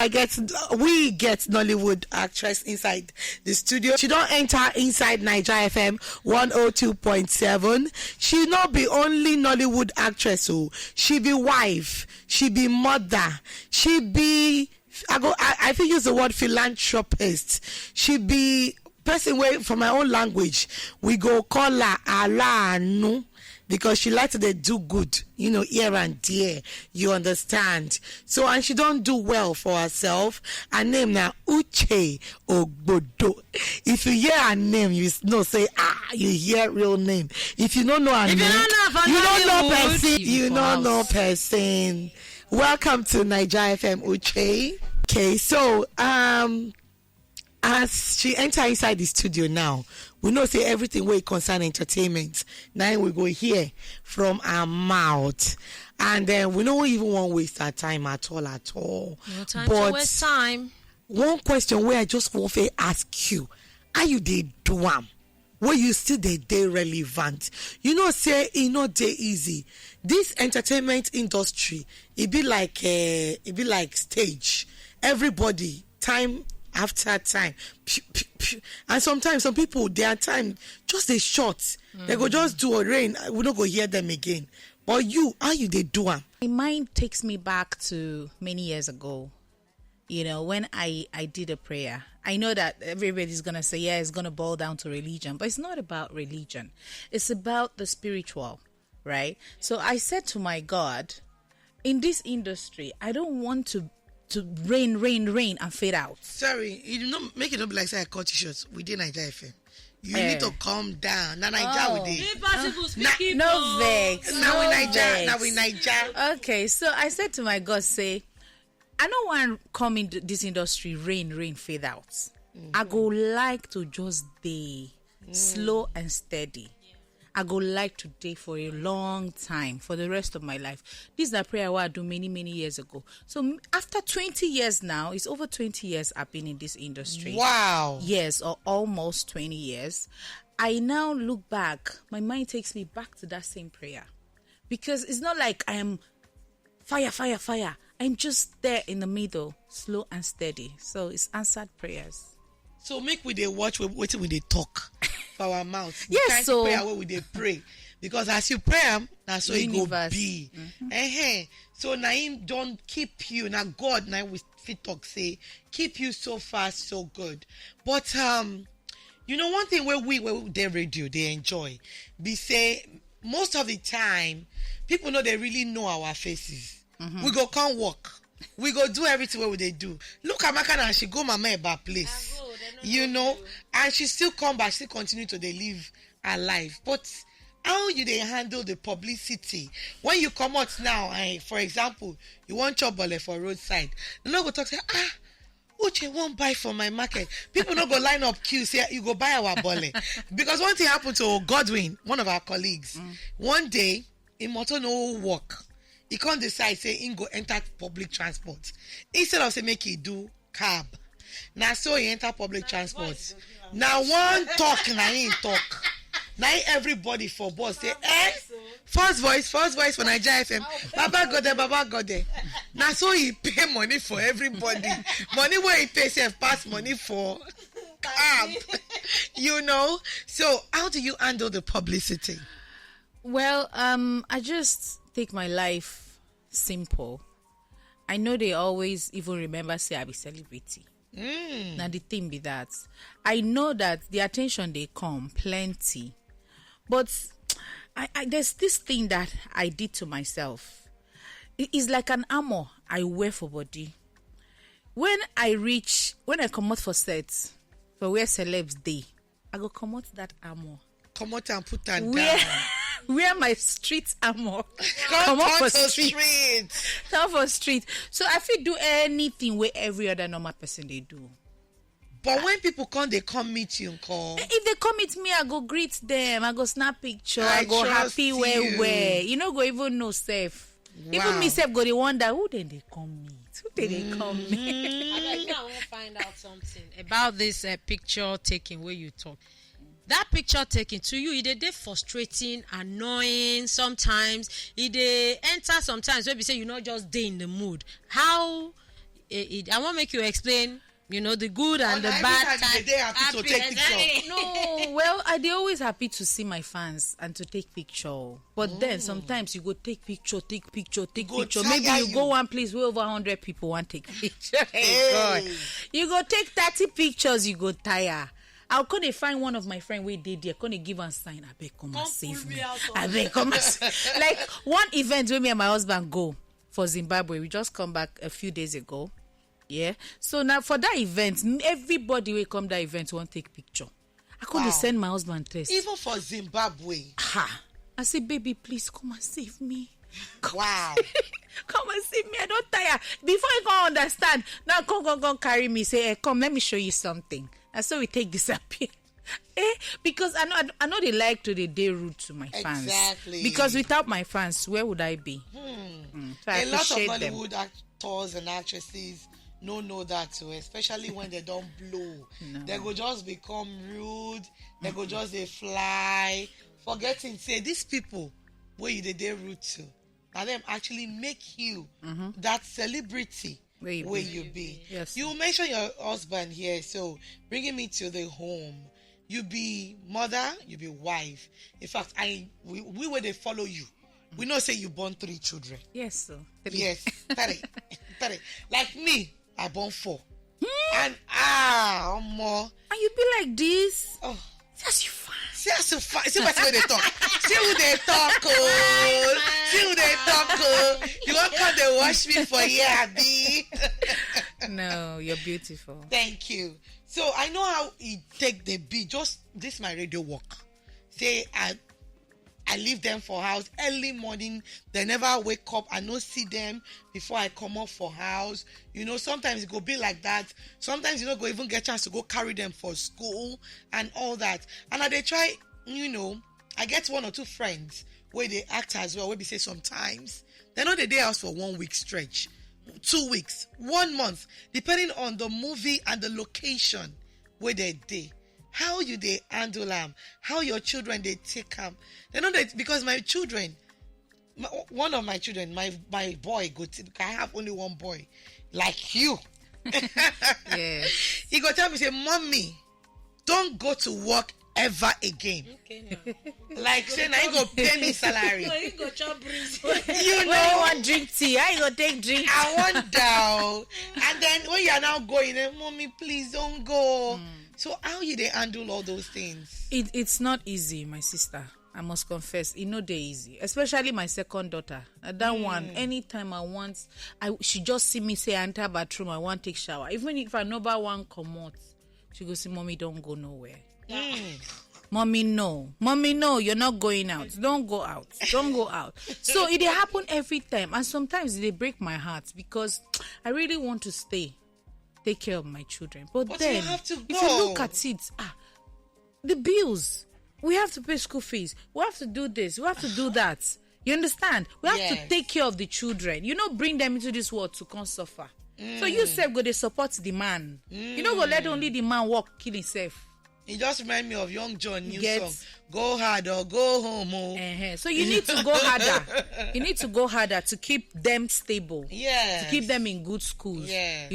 We get Nollywood actress inside the studio. She don't enter inside Naija FM 102.7. She not be only Nollywood actress, so she be wife, she be mother, she be I feel use the word philanthropist. She be person way from my own language. We go call her Alanu. Because she likes to do good, here and there. You understand? So, and she don't do well for herself. Her name now, Uche Ogbodo. If you hear her name, you know, say, you hear real name. If you don't know her name, you don't know person. You don't know person. Welcome to Naija FM, Uche. Okay, so, as she enter inside the studio now, we know say everything wey concern entertainment. Now we go hear from her mouth, and then we don't even want to waste our time at all. No time to waste time. One question where I just want to ask you: how you dey do am? Where you still dey relevant? Say dey easy. This entertainment industry, it be like stage. Everybody time after time, and sometimes some people their time just a short. They go just do a rain. We don't go hear them again. But how you they do am? My mind takes me back to many years ago. When I did a prayer. I know that everybody's gonna say, yeah, it's gonna boil down to religion, but it's not about religion. It's about the spiritual, right? So I said to my God, in this industry, I don't want to rain and fade out. Sorry, make it not be like say I cut you short. We did Naija FM. You need to calm down. Now Naija we did. No vex. Now we Naija. Okay, so I said to my God, say, I don't want to come into this industry rain fade out. I go like to just stay slow and steady. I go like to stay for a long time, for the rest of my life. This is a prayer I do many years ago. So after 20 years now, it's over 20 years I've been in this industry. Wow. Yes, or almost 20 years. I now look back, my mind takes me back to that same prayer. Because it's not like I am fire. I'm just there in the middle, slow and steady. So it's answered prayers. So make we dey watch wetin we dey talk for our mouth. Yes, so prayer where we dey pray, because as you pray am, na so it go be. So na him don't keep you. Now God now we fit talk say keep you so far so good. But one thing where we dey radio they enjoy be say most of the time people know they really know our faces. We go come work. We go do everything what they do. Look at Makana and she go mama about place. And she still come back, still continue to live her life. But how you they handle the publicity? When you come out now, for example, you want chobole for roadside. You no go talk say, Uche won't buy from my market. People not go line up queue, say you go buy our bole. Because one thing happened to Godwin, one of our colleagues. One day, in motor no work. He can't decide, say, he go enter public transport. Instead of say, make he do cab. Now, so he enter public transport. Now, one talk, now he talk. Now, everybody for boss say, first voice for Naija FM. Baba got there. Now, so he pay money for everybody. Money where he pay self pass money for cab. So, how do you handle the publicity? Well, I just take my life simple. I know they always even remember say I be celebrity. Now the thing be that I know that the attention they come plenty, but I there's this thing that I did to myself. It is like an armor I wear for body. When I come out for set for where celebs day, I go come out that armor. Come out and put that down. Wear my street armor. Come up for street. Come for street. So I feel do anything where every other normal person they do. But when people come, they come meet you and call. If they come meet me, I go greet them. I go snap picture. I go happy where. You know, go even know safe. Wow. Even me self go they wonder who then they come meet. Who did they come meet? I want to find out something about this picture taking where you talk. That picture taking to you, it dey frustrating, annoying sometimes. It dey enter sometimes where we say you're not just day in the mood. How I want make you explain, the good and the every bad. time they happy to take picture. No, well, they always happy to see my fans and to take picture. But then sometimes you go take picture. Maybe you go one place where over 100 people want take picture. Hey, God. You go take 30 pictures, you go tire. I'll come and find one of my friend where they there, come and give and sign. I beg, come and save me. I beg, come and like one event where me and my husband go for Zimbabwe. We just come back a few days ago. Yeah. So now for that event, everybody will come that event want take picture. I couldn't send my husband test. Even for Zimbabwe. Ha. I say, baby, please come and save me. Wow. Come and save me. I don't tire. Before you can understand, now come carry me. Say, hey, come, let me show you something. And so we take disappear. Because I know they like to the day rude to my fans. Exactly. Because without my fans, where would I be? So A lot of Hollywood actors and actresses know that too, especially when they don't blow. No. They go just become rude. They go just they fly, forgetting say these people where you they rude to, and them actually make you that celebrity where you be. Yes. You mentioned your husband here, so bringing me to the home. You be mother, you be wife. In fact, we where they follow you. We know say you born 3 children. Yes, sir. Yes, 30. Like me, I born 4. And more. And you be like this? Oh, That's you fine. See what they talk. See who they talk. See who they talk. You won't come they wash me for here, Abby. No, you're beautiful. Thank you. So I know how it take the beat. Just this my radio work. Say I leave them for house early morning. They never wake up. I no see them before I come up for house. Sometimes it go be like that. Sometimes go even get chance to go carry them for school and all that. And they try, I get 1 or 2 friends where they act as well. Where we say sometimes they know the day house for 1 week stretch, 2 weeks, 1 month, depending on the movie and the location where they day. How you they handle them? How your children they take them? They know that because my children, one of my children, my boy, I have only one boy, like you. Yes. He go tell me, say, Mommy, don't go to work ever again. Okay, Like say, now you go pay me salary. no, you go chop breeze. You want drink tea? How you go take drink? I want down. And then when you are now going, then Mommy, please don't go. So how you they handle all those things? It's not easy, my sister. I must confess, it's not easy. Especially my second daughter. That one, anytime I want, she just see me say, enter bathroom, I want to take shower. Even if I know about one come out, she go say, Mommy, don't go nowhere. Mommy, no, you're not going out. Don't go out. So it happen every time, and sometimes they break my heart because I really want to take care of my children. But then, you have to go. If you look at it, the bills, we have to pay school fees. We have to do this. We have to do that. You understand? We have to take care of the children. Bring them into this world to come suffer. So you self go to support the man. You go let only the man walk, kill himself. It just remind me of Young John new song. Go hard or go home. So you need to go harder. You need to go harder to keep them stable. Yeah. To keep them in good schools. Yeah.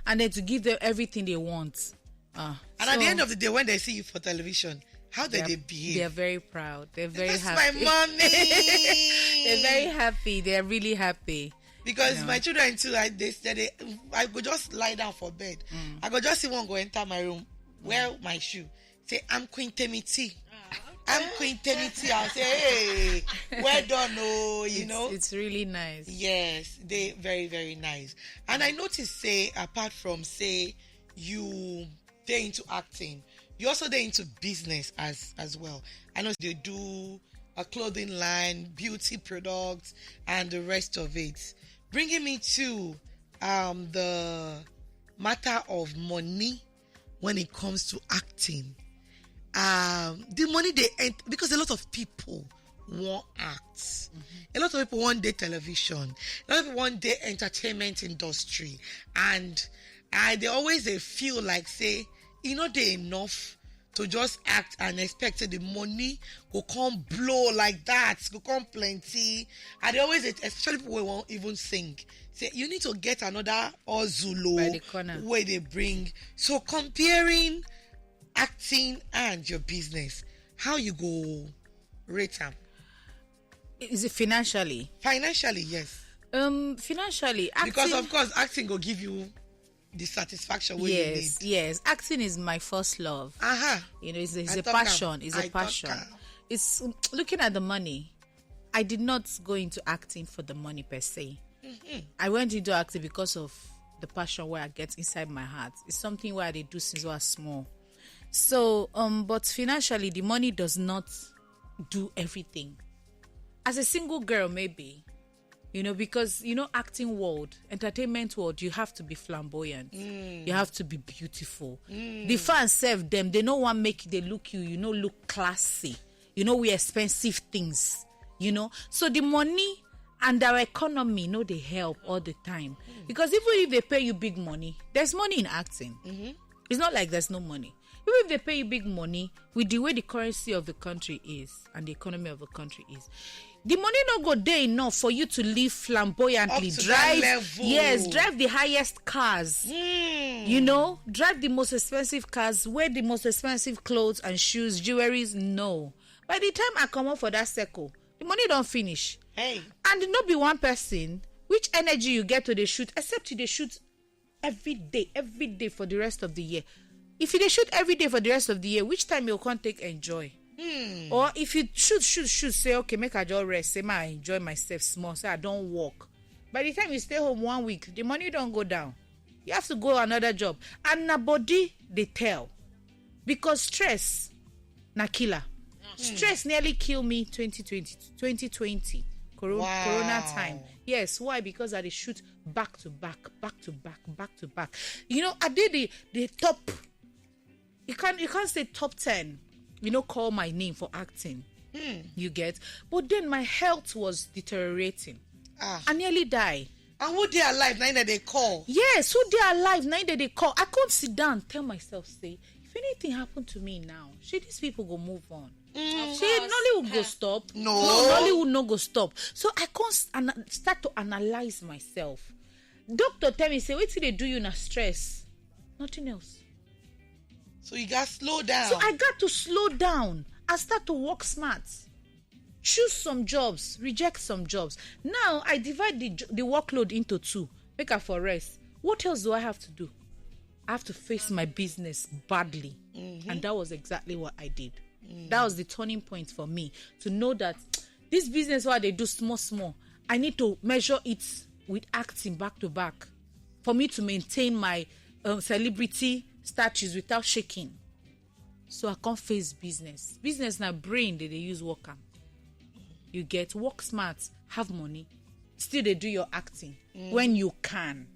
And then to give them everything they want. And at the end of the day, when they see you for television, how do they behave? They're very proud. They're very That's happy. my mommy. They're very happy. They're really happy. Because my children too, I go just lie down for bed. I go just see one go enter my room, wear my shoe, say, I'm Queen Temiti. I'm Queen Temiti. I'll say, hey, well done, It's really nice. Yes, they very, very nice. And I noticed, say, apart from, say, they're into acting, you also they're into business as well. I know they do a clothing line, beauty products, and the rest of it. Bringing me to the matter of money when it comes to acting. The money they earn, because a lot of people want act. A lot of people want their television. A lot of people want their entertainment industry. And they always feel like, say, they're enough to just act and expect the money go come blow like that, go come plenty. And they always, especially people who won't even sing, say you need to get another Ozulo where they bring. So comparing acting and your business, how you go rate them? Is it financially? Financially, yes. Financially, acting, because of course acting will give you the satisfaction you need. Yes, acting is my first love. You know, it's a passion. It's a passion. It's looking at the money. I did not go into acting for the money per se. I went into acting because of the passion where I get inside my heart. It's something where I do since I was small. So, but financially, the money does not do everything. As a single girl, maybe. You know, because, you know, acting world, entertainment world, you have to be flamboyant. You have to be beautiful. The fans serve them. They don't want to make they look you know, look classy. You know, we expensive things, you know. So the money and our economy, you know, they help all the time. Because even if they pay you big money, there's money in acting. It's not like there's no money. Even if they pay you big money, with the way the currency of the country is and the economy of the country is, the money not go there enough for you to live flamboyantly, drive the highest cars, you know, drive the most expensive cars, wear the most expensive clothes and shoes, jewelries. No, by the time I come up for that circle, the money don't finish. And not be one person. Which energy you get to the shoot, except you they shoot every day for the rest of the year. If you they shoot every day for the rest of the year, which time you can't take enjoy? Or if you shoot, say, okay, make I just rest, say, I enjoy myself small, say I don't work. By the time you stay home 1 week, the money don't go down. You have to go another job. And na body, they tell. Because stress, na killer. Stress nearly killed me 2020. Corona time. Yes, why? Because I did shoot back to back. You know, I did the top. You can't say top 10. You know, call my name for acting. You get? But then my health was deteriorating. I nearly died. And who they alive, now that they call? Yes, who they alive, now that they call. I can't sit down, tell myself, say, if anything happened to me now, should these people go move on? Nollywood go stop. No, Nollywood no go stop. So I can't start to analyze myself. Doctor tell me, say, wait till they do you na stress. Nothing else. So you got to slow down. So I got to slow down. I start to work smart. Choose some jobs, reject some jobs. Now I divide the workload into two. Make up for rest. What else do I have to do? I have to face my business badly. And that was exactly what I did. That was the turning point for me to know that this business, what they do small, I need to measure it with acting back to back for me to maintain my celebrity status without shaking. So I can't face business. Business na brain they use work am. You get work smart, have money, still they do your acting when you can.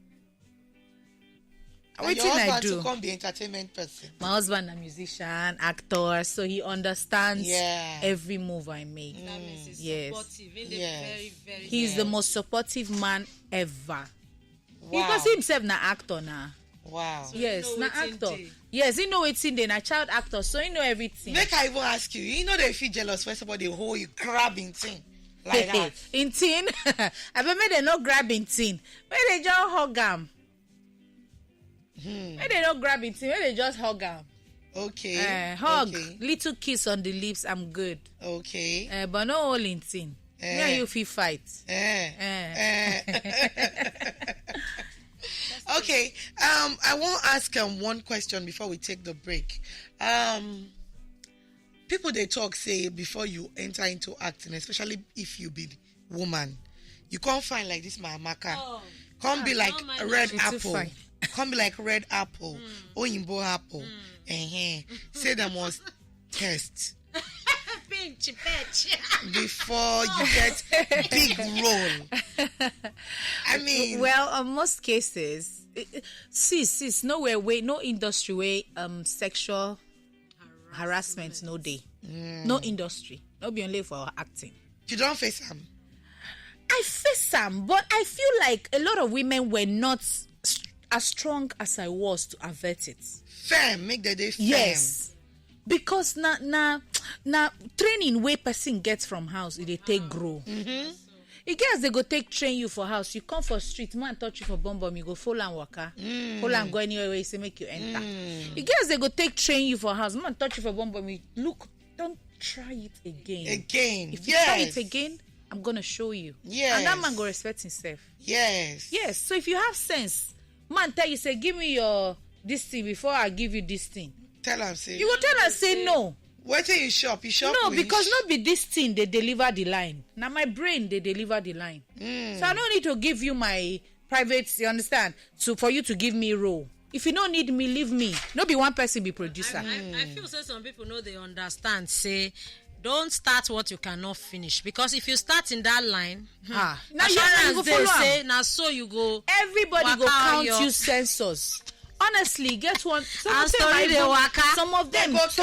And your husband to come be entertainment person. My husband a musician, actor, so he understands every move I make. That means he's supportive. Very, very he's the most supportive man ever. Because he himself na actor now. Wow. So yes, na actor. Yes, he know it's in there, na child actor, so he know everything. Make I even ask you, you know they feel jealous when somebody hold you grabbing thing like that. In teen, I bet they no grabbing thing. When they just hug him. When they don't grab it, when they just hug him. Okay. Hug, okay. Little kiss on the lips, I'm good. Okay. But no all in thing. Me and you feel fight. Okay. I want to ask one question before we take the break. People they talk say before you enter into acting, especially if you be woman, you can't find like this Mahamaka. Can't be like a red apple. Can't be like red apple, Oyinbo apple. Say them was test before you get big role. I mean, well, in most cases, sis, nowhere way, no industry way, sexual harassment, no day, no industry, no be only for acting. You don't face them. I face some, but I feel like a lot of women were not as strong as I was to avert it. Firm, make the day firm. Yes. because na training wey person gets from house they take grow. E get they go take train you for house. You come for street, man touch you for bum, you go follow and waka. Follow and go anywhere where you say make you enter. E get they go take train you for house, man touch you for bum, you look, don't try it again. If you try it again, I'm gonna show you. And that man go respect himself. Yes. So if you have sense, man tell you say, give me your this thing before I give you this thing. Tell him say. You go tell her say no. Wait till you shop. No, because not be this thing they deliver the line. Now my brain they deliver the line. So I don't need to give you my private. You understand? So for you to give me role. If you don't need me, leave me. Not be one person be producer. I feel so some people know they understand. Say, don't start what you cannot finish, because if you start in that line, now you go follow say now so you go. Everybody go count you sensors. Honestly, get one. Some of them don't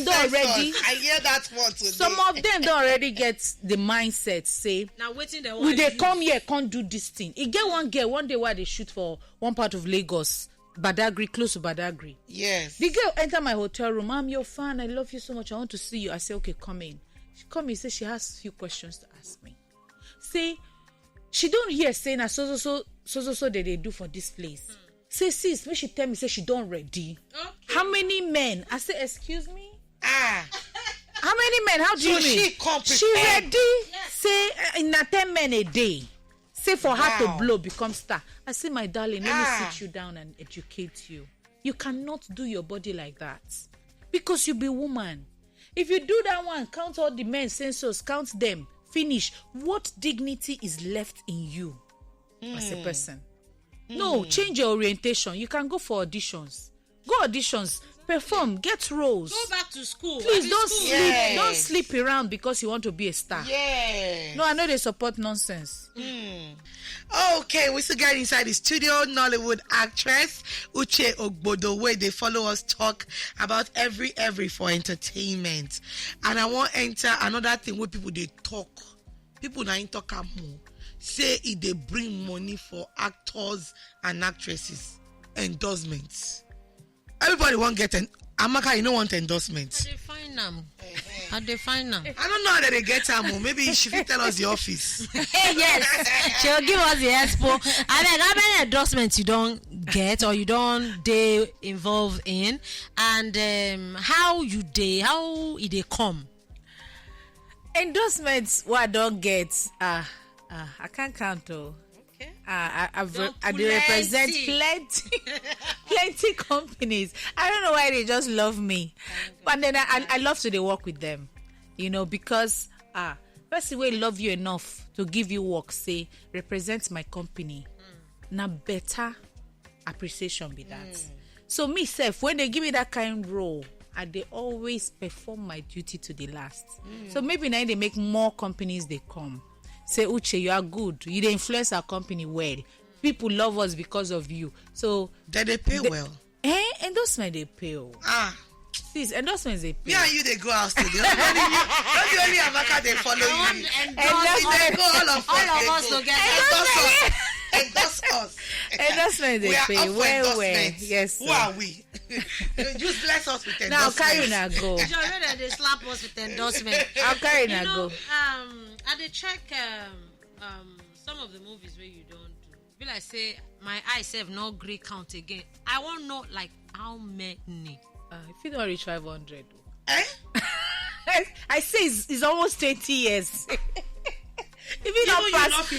already. I hear that one today. Some of them don't already get the mindset. Say, now waiting the will they come here? Can't do this thing. It get one girl one day while they shoot for one part of Lagos, Badagry, close to Badagry. Yes. The girl enter my hotel room. I'm your fan. I love you so much. I want to see you. I say, okay, come in. She come in. Say she has a few questions to ask me. Say she don't hear saying that so that they do for this place. Say, sis, when she tell me, say she don't ready. Okay. How many men? I say, excuse me? How many men? How do you mean? She ready? Yes. Say, in 10 men a day. Say, for her to blow, become star. I say, my darling, let me sit you down and educate you. You cannot do your body like that. Because you be woman. If you do that one, count all the men, sensors, count them, finish. What dignity is left in you as a person? No, change your orientation. You can go for auditions. Go auditions, perform, get roles. Go back to school. Please don't sleep. Don't sleep around because you want to be a star. No, I know they support nonsense. Okay, we still get inside the studio. Nollywood actress Uche Ogbodo, where they follow us talk about every for entertainment. And I want to enter another thing where people they talk. People now talk more. Say if they bring money for actors and actresses, endorsements. Everybody want get an Amaka, you don't want endorsements. How they find them? How they find them? I don't know how they get them. Maybe she will tell us the office. Yes, she'll give us the expo. I mean, how many endorsements you don't get or you don't they involve in, and how they come? Endorsements what I don't get. I can't count though. Okay. I represent plenty companies. I don't know why they just love me, but then I love to work with them, because person will love you enough to give you work. Say represent my company. Now better appreciation be that. So me self when they give me that kind of role, they always perform my duty to the last. So maybe now they make more companies they come. Say, Uche, you are good. You influence our company well. People love us because of you. So they pay well. Endorsement they pay. Sis, endorsements they pay. Me and you they go out studio. Not the only Amaka they follow you. They go all of us together. Endorse us. Endorsement they pay. Well. Yes. Who are we? Just bless us with endorsement. Now carry na go. They slap us with endorsement. I'll carry na go. I dey check some of the movies where you don't do. Be like say my eyes have no grey count again. I want know like how many. If you don't reach 500. I say it's almost 20 years. If you don't pass 1,000.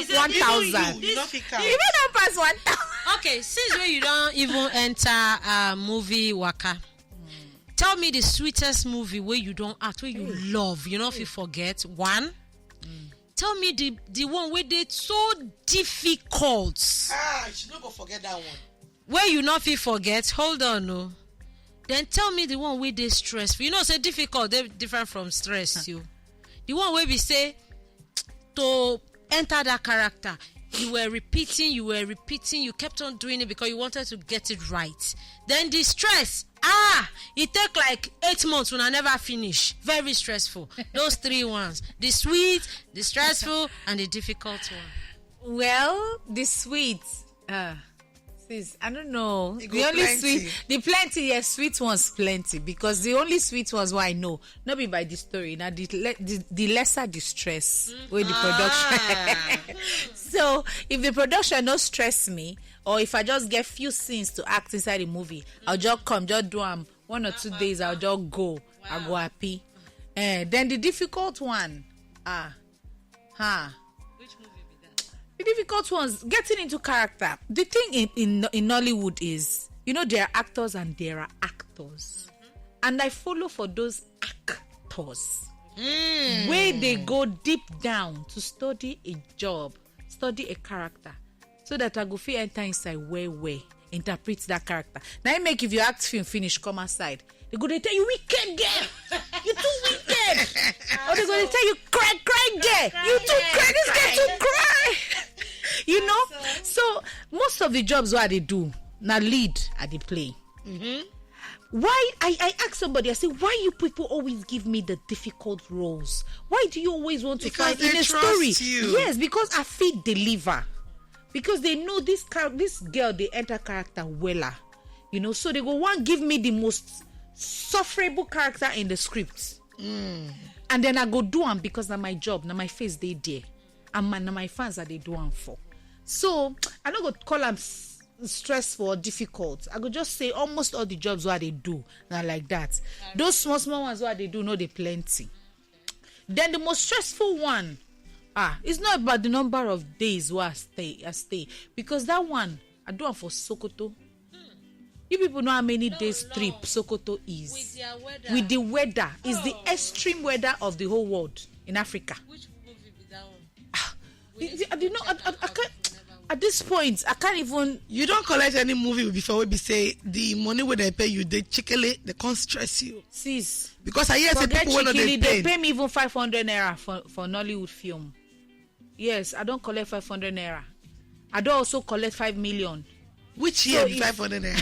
If you don't pass 1,000. Okay, since when you don't even enter movie waka, tell me the sweetest movie where you don't act, where you love, if you forget. One. Tell me the one where they so difficult. You should not go forget that one. Where you not fit forget, hold on, no. Then tell me the one where they stressful. Say difficult, they different from stress, you. The one where we say to enter that character, you were repeating, you kept on doing it because you wanted to get it right. Then the stress, it take like 8 months when I never finish. Very stressful. Those 3 ones. The sweet, the stressful, and the difficult one. Well, the sweet. Sis, I don't know. It The go only plenty. yes, sweet ones plenty, because the only sweet ones what I know, not be by the story. Now the lesser the stress with the production. So if the production don't stress me, or if I just get few scenes to act inside the movie, I'll just come, just do 1 or 2 days, I'll just go. I'll go happy. Then the difficult one, Which movie be that? the difficult ones, getting into character. The thing in Nollywood is, there are actors and there are actors. And I follow for those actors. Where they go deep down to study a job, study a character, so that I go fit enter inside where interpret that character. Now it make, if you act film finish, come outside, they go they tell you wicked girl, you too wicked. Or they go they tell you cry girl, you too cry, this girl too cry. So most of the jobs what they do now lead at the play. Why I ask somebody, I say, why you people always give me the difficult roles? Why do you always want to find in a story? You. Yes, because I fit deliver. Because they know this girl, they enter character weller. So they go one give me the most sufferable character in the script. And then I go do them because na my job, na my face they there. And na my fans are they do them for. So I don't go call them stressful or difficult. I could just say almost all the jobs what they do now like that. Those small ones what they do, no, they plenty. Then the most stressful one, it's not about the number of days where I stay, because that one I do it for Sokoto. You people know how many days trip Sokoto is with the weather. It's the extreme weather of the whole world in Africa. Which movie be that one? I can't. At this point, I can't even. You don't collect any movie before we say the money where they pay you, they chickle they can't stress you. Sis, because I hear say people when they pay me even 500 naira for Nollywood film. Yes, I don't collect 500 naira. I don't also collect 5 million. Which year 500 naira?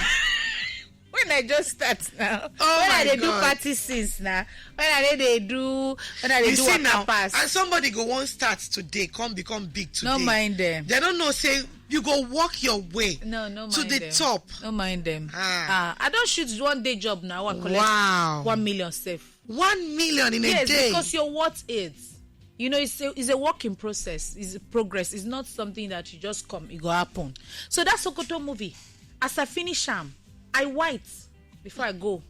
When I just start now. Oh when my I they God. do party scenes now. When I they do see now, pass. and somebody go one start today, become big today. No mind them. They don't know, say you go walk your way No mind to the them. top. No mind them. I don't shoot 1 day job now. I collect Wow. 1 million safe. 1 million in a Yes, day. because you're what it. It's a work in process. It's a progress. It's not something that you just come, it go happen. So that Sokoto movie, as I finish them, I white before I go.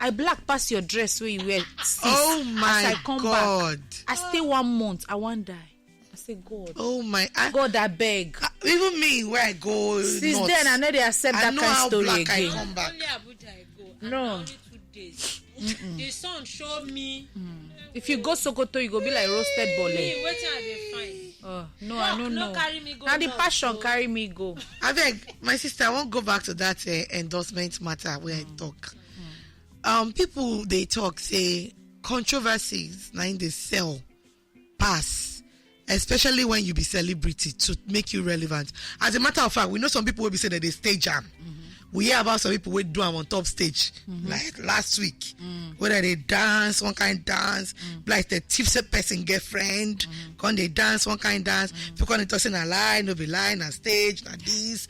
I black pass your dress where you wear. Oh my as I come God. back, I stay 1 month. I won't die. I say, God. Oh my. God, I beg. Even me, where I go. Since north, then, I know they accept I that know kind of how story black again. I come back. Only Abuja I go. And No. only 2 days. The sun showed me. If you go Sokoto, you go be like roasted bole. Me, wetin I dey find. Oh, no, I don't know. No carry me go. Now the north, passion so- carry me go. I beg, my sister, I won't go back to that endorsement matter where I talk. People they talk say controversies now in the sell pass, especially when you be celebrity to make you relevant. As a matter of fact, we know some people will be saying that they stage jam. We hear about some people who do them on top stage, like last week, whether they dance, one kind dance, like the tipsy person girlfriend, when they dance, one kind dance, if you can't toss in a line, no be line, a stage, na this,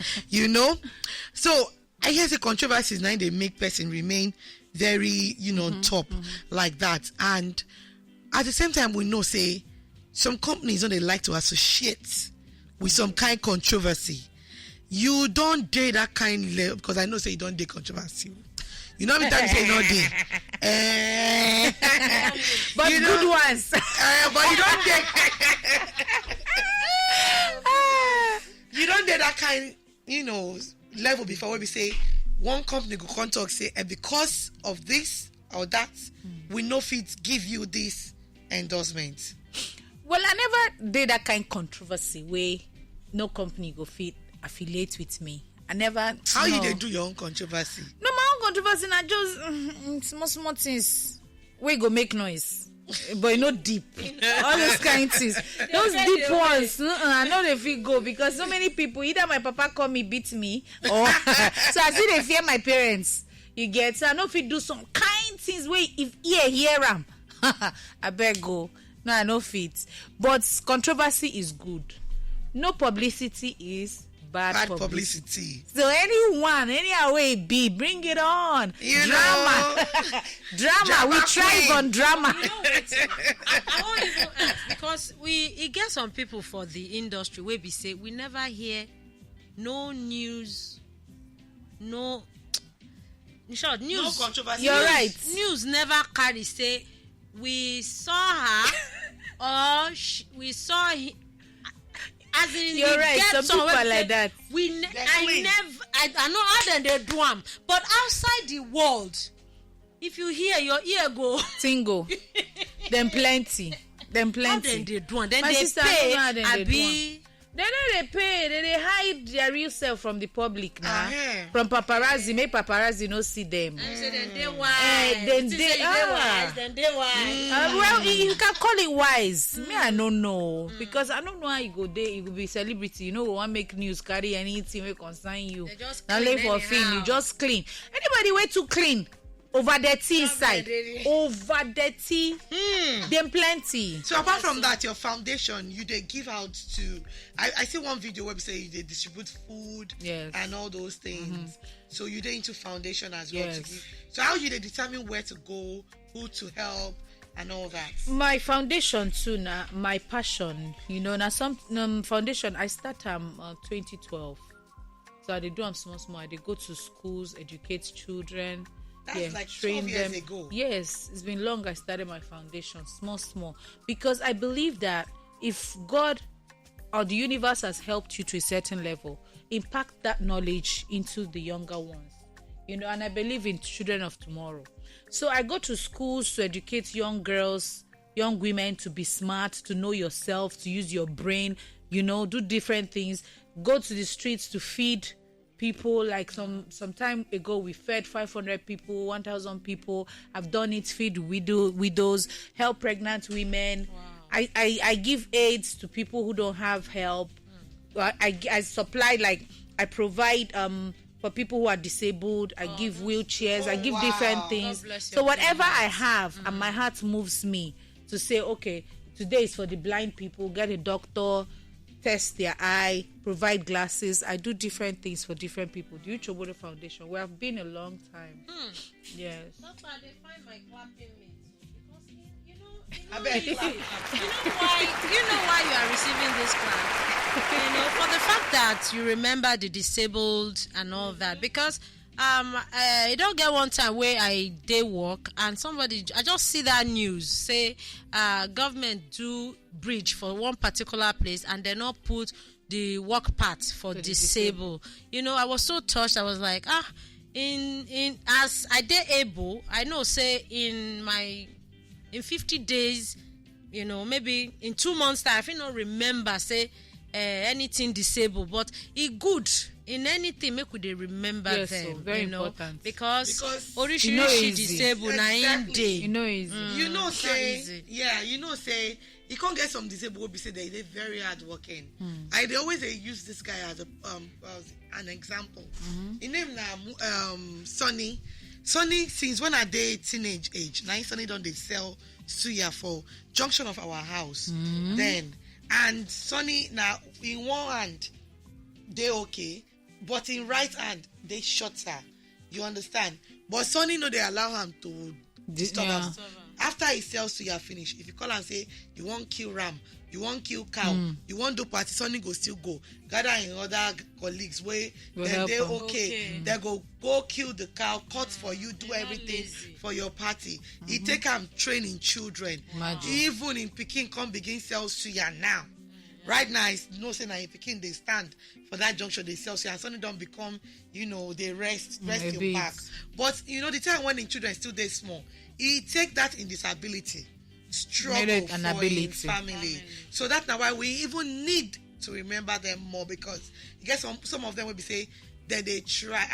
So I hear the controversies now they make person remain very, top like that. And at the same time, we know, say, some companies don't they like to associate with some kind controversy. You don't date that kind level, because I know say you don't date controversy. You know how many times you say you don't date? But good ones. But you don't date. You don't date that kind, level before where we say one company go contact say, and because of this or that, we no fit give you this endorsement. Well, I never did that kind of controversy where no company go fit affiliate with me. I never. How you dey do your own controversy? No, my own controversy na just small things wey go make noise, but not deep. All those kind of things, those deep ones, I know they fit go, because so many people, either my papa call me beat me, or so I see they fear my parents. You get, so I know if you do some kind things where if hear them, I beg go. No, I know fit. But controversy is good. No publicity is bad publicity. So anyone, anyhow way be, bring it on. Drama. Drama. We thrive on drama. You know what? I won't even ask because it gets some people for the industry where we say we never hear no news, no. In short, news. No controversy. You're right. News never carry say we saw her or we saw him. As in, you're right. Some people are like that. I know how then they do them, but outside the world, if you hear your ear go single, then plenty. How then they do them? Then my they sister, pay. They pay. They hide their real self from the public now. From paparazzi, make paparazzi no see them. Then they wise. Then they wise. Well, you can call it wise. Me, I don't know because I don't know how you go there. You will be celebrity. You know, want make news carry anything will concern you. Now live for film. You just clean. Anybody way too clean? Over dirty inside. Over dirty. Them plenty. So apart from that, your foundation, you they give out to. I see one video where we say they distribute food and all those things. So you they into foundation as well. To give. So how you they determine where to go, who to help, and all that? My foundation too. Now my passion. You know, now some foundation I start 2012. So I they do them small. I they go to schools, educate children. That's like 12 years ago. Yes, it's been long I started my foundation, small. Because I believe that if God or the universe has helped you to a certain level, impact that knowledge into the younger ones. You know, and I believe in children of tomorrow. So I go to schools to educate young girls, young women to be smart, to know yourself, to use your brain, you know, do different things. Go to the streets to feed people. Like some time ago we fed 500 people, 1,000 people. I've done it. Feed widows, help pregnant women. Wow. I give aids to people who don't have help. I supply, like I provide for people who are disabled. I give wheelchairs. I give different things. So whatever I have and my heart moves me to say, okay, today is for the blind people. Get a doctor, test their eye, provide glasses. I do different things for different people. The Uche Ogbodo Foundation. We have been a long time. Yes. That's why they find my clapping mate. Because you know why you are receiving this clap. You know, for the fact that you remember the disabled and all that. Because I don't get one time where I day work and I just see that news say government do bridge for one particular place and they not put the walk path for disabled. You know, I was so touched. I was like, in as I did able, I know say in 50 days, you know, maybe in 2 months time, I think not remember say anything disabled, but it good. In anything, make we dey remember them. So very important. Because orishi disabled na in day. You know easy. You know say say you can't get some disabled be say they very hard working. They always use this guy as an example. His name na Sonny. Sonny, since when I dey teenage age, now Sonny don't they sell suya for junction of our house. Then and Sonny now in one hand they okay. But in right hand, they shot her. You understand? But Sonny know they allow him to disturb him. After he sells to your finish, if you call and say, you want kill ram, you want kill cow, you want do party, Sonny go still go. Gather in other colleagues where then they okay. They go kill the cow, cut for you, do everything for your party. He take him training children. Imagine. Even in Peking, come begin sell suya now. Right now, it's no saying that in Peking they stand for that junction, they sell, and suddenly don't become, you know, they rest your back. But you know, the time when the children still they small, he take that in disability, struggle for his family. So that's now why we even need to remember them more, because you get some of them will be say that they try.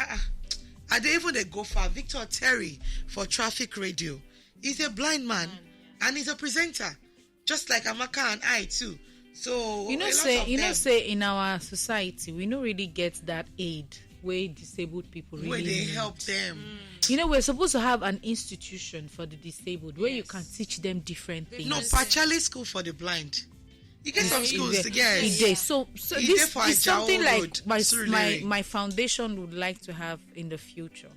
And they go for Victor Terry for Traffic Radio. He's a blind man and he's a presenter, just like Amaka and I too. So say in our society we don't really get that aid where disabled people really where they need. help them. You know, we're supposed to have an institution for the disabled where you can teach them different things. No, partially school for the blind. You get some schools to get. So this is something like my foundation would like to have in the future.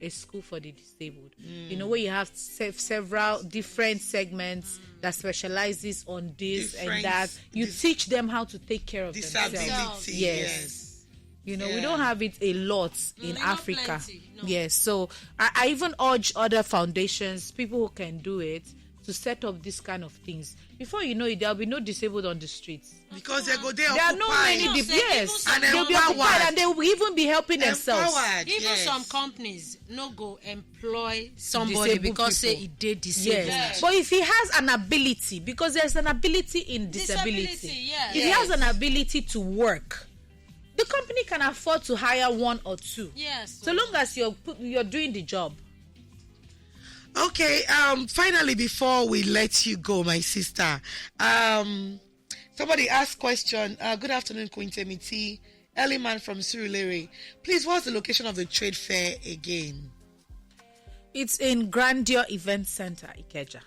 A school for the disabled. You know, where you have several different segments that specializes on this and that. You teach them how to take care of themselves. Yes. You know, we don't have it a lot in Africa. No. Yes. So I even urge other foundations, people who can do it, to set up this kind of things. Before you know it, there'll be no disabled on the streets. Because they go there. There are no many and they'll be occupied and they will even be helping themselves. Even some companies no go employ somebody because say he did disabled. Yes. But if he has an ability, because there's an ability in disability. If he has an ability to work, the company can afford to hire one or two. Yes. So long as you're doing the job. Okay, finally, before we let you go, my sister, somebody asked question. Good afternoon, Queen Temiti. Early man from Surulere. Please, what's the location of the trade fair again? It's in Grandeur Event Center, Ikeja.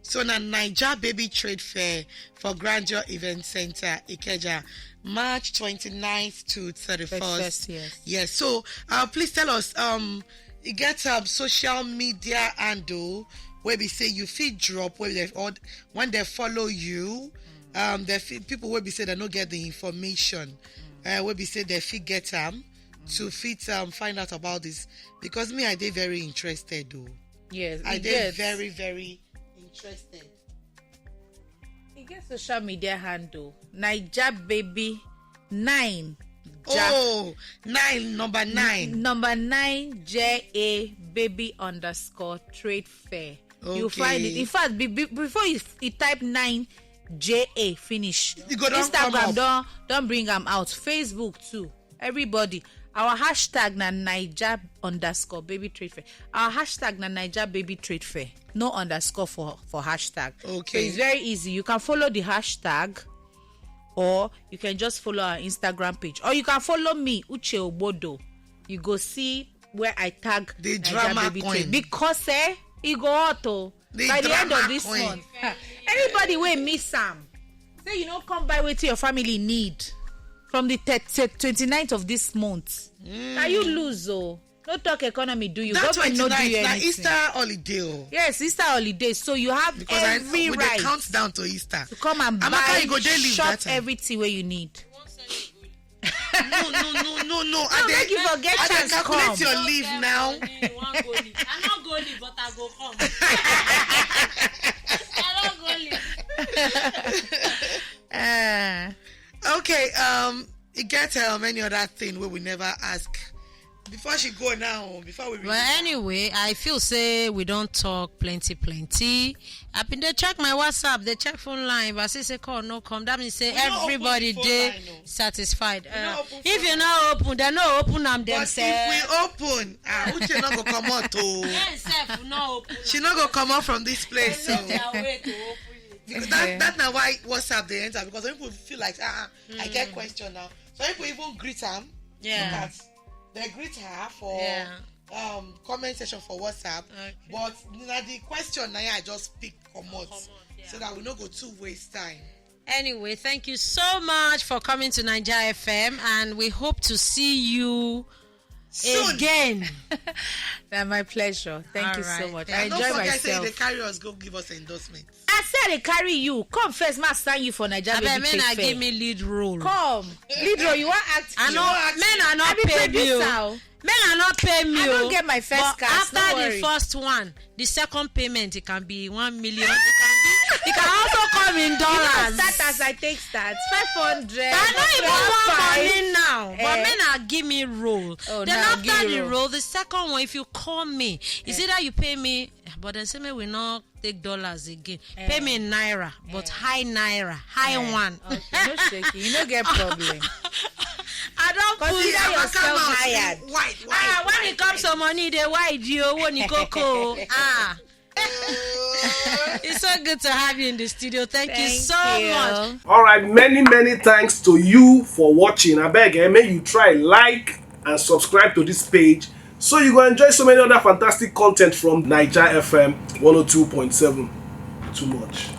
So now Naija Baby Trade Fair for Grandeur Event Center, Ikeja, March 29th to 31st. Yes. So please tell us, you get social media handle where we say you feel drop when they follow you, people where we say they don't get the information, where we say they feel get to fit find out about this, because me I did very interested though. Yes, I did very, very interested. You get social media handle Naija Baby 9. Number 9. Number 9 JA Baby _trade fair. Okay. You'll find it. In fact, before you type 9 JA finish, Instagram don't bring them out. Facebook too. Everybody. Our hashtag na Naija _baby trade fair. Our hashtag na Naija baby trade fair. No underscore for hashtag. Okay. So it's very easy. You can follow the hashtag, or you can just follow our Instagram page, or you can follow me, Uche Ogbodo. You go see where I tag the drama baby coin. Trade. Because it go auto by the end of this month. Everybody will miss Sam. Say you don't come by with your family need from the 29th of this month. Now you lose no talk economy do you that government no do you anything. Easter holiday. Yes, Easter holiday, so you have because every right the countdown to Easter to come and buy shop everything where you need. No. I beg you forget chance come. Calculate your leave now. I'm not going leave, but I go come. I don't go leave. Okay, you get any other thing where we never ask before she go now, before we but anyway, I feel say we don't talk plenty. I've been they check my WhatsApp, they check phone line, but say call no come. That means say everybody dey satisfied. If you not open, they no open them themselves. If we open, Uche not go come out to. She not go come out from this place. So. Because that's not why WhatsApp they enter, because some people feel like I get question now. So people even greet them. Yeah. They greet her for comment section for WhatsApp. Okay. But the question now I just pick comment so that we don't go to waste time. Anyway, thank you so much for coming to Naija FM, and we hope to see you soon. Again. That's my pleasure. Thank you so much. I enjoy myself. Don't forget, say they carry us, go give us endorsement. I said they carry you. Come first, ma sign you for Naija Baby Trade Fair. Give me lead role. Come, lead role. You want act? I know. Men are not paying me. Men are not paying me. I don't get my first cast. After the first one, the second payment it can be 1 million. It can also come in dollars. Start as I take start 500. I don't even want money now, but men are give me role. Then after the role, the second one, if you call me, it's either you pay me, but then say me we not take dollars again. Pay me in naira, but high naira, high one. Okay, no shaking. You don't get problem. I don't consider yourself hired. Why? When it comes to money, they wide you. When you go, It's so good to have you in the studio. Thank you so much. All right, many thanks to you for watching. I beg, may you try like and subscribe to this page so you go enjoy so many other fantastic content from Naija FM 102.7. Too much.